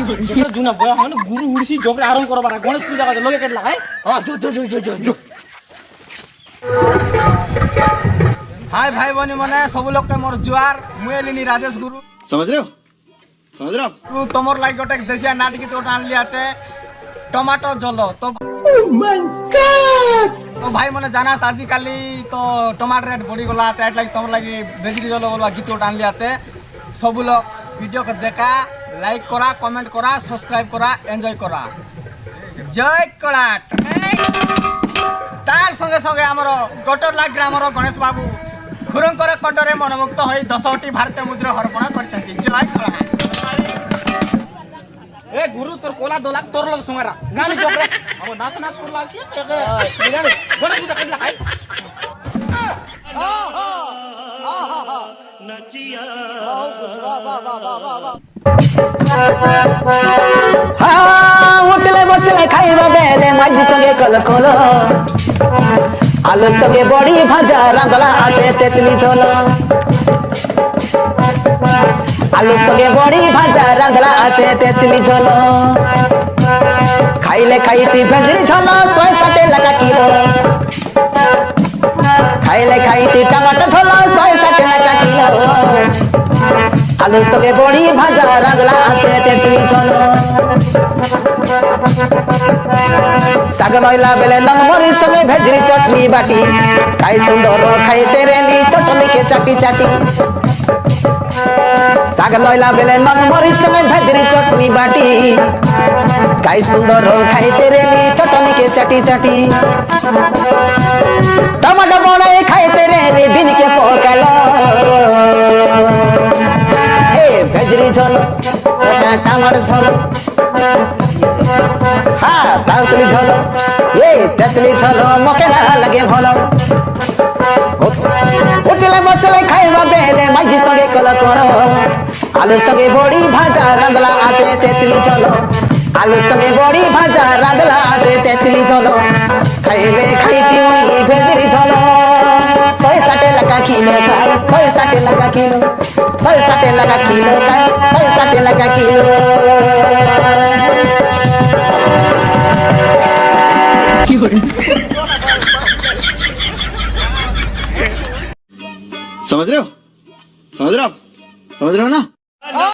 जुना बया है ना गुरु उड़सी जोकरे आराम करो बारा गणेश पूजा का लोगे केटला है हां जो हाय भाई बनी मने सब लोग के मोर जुआर मुएलिनी राजेश गुरु समझ रहे हो तू तमोर लाइक गोटे देसिया नाटकी तो आन लियाते टमाटो जलो तो तो भाई मने जाना आजि काली तो टमाटर रेट बढ़ी गला एट लाइक तमोर लागी भेजिटी जलो बोलवा गीत आन लियाते सब लोग वीडियो को देखा लाइक करा कमेंट करा सब्सक्राइब करा एंजॉय करा जय कलाट तार संगे संगे आमर गटरला ग्रामर गणेश बाबू खुरंकर कंडरे मनमुक्त हो 10टी भारतीय मुद्रा अर्पण कर जय कलाट ए गुरु तोर कोला दोला तोर लग संगरा गानी जोकरे अब नाच नाच कर लागसी ए गणेश पूजा केटला है नचिया उठले बसले खाइबा बेले माझी संगे कल कल आलू संगे बड़ी भाजा रांधला आसे तेतली झोल आलू संगे बड़ी भाजा रांधला आसे तेतली झोल खाइले खाइती भेजरी झोल 160 लगा किलो खाइले खाइती टमाटर झोल 160 लगा किलो आलू संगे बड़ी भाजा रांधला आसे तेतली झोल साग नइला बेले नमरी संगे भेजरी चटनी बाटी खाई सुंदर खाई तेरे ली चटनी के चाटी चाटी साग नइला बेले नमरी संगे भेजरी चटनी बाटी खाई सुंदर खाई तेरे ली चटनी के चाटी चाटी टमाटर बड़े खाई तेरे ली दिन के पकालो हे भेजरी झोल टमाटर झोल हाँ तांतली झोल ये तेतली झोल मके ना लगे भलो उठले बसले खाइबा बेले माझी संगे कल करो आलू संगे बड़ी भाजा रांधला आसे तेतली झोल आलू संगे बड़ी भाजा रांधला आसे तेतली झोल खाइले खाइती मुई भेजरी झोल 160 लगा किलो का 160 लगा किलो 160 लगा किलो का 160 लगा किलो समझ रहे हो ना